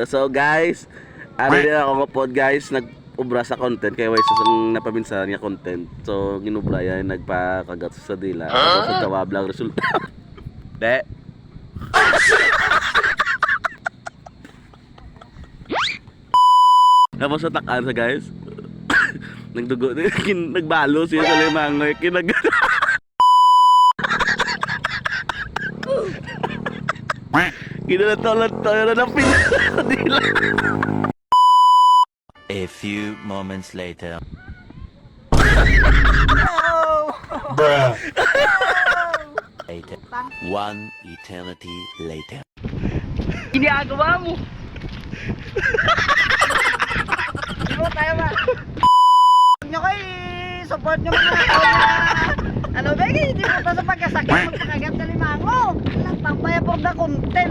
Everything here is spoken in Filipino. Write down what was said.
So guys, ano din ako mapod guys, nag-ubra sa content kaya way sa napabinsa niya content. So ginubra yan, nagpakagat sa dila. Tapos sa tawab lang resulta. De. Tapos sa takaan sa guys. Nagdugo, nagbalo siya sa limangoy, Kinalataw-lataw na ng pinadila. A few moments later. Bruh. Later. One eternity later. Ginagawa mo. Hindi mo tayo ba? Huwag nyo kayo support nyo mga tao na ano ba, hindi mo ito sa pagkasakit magpakagat sa limango. Lang tampaya for the content.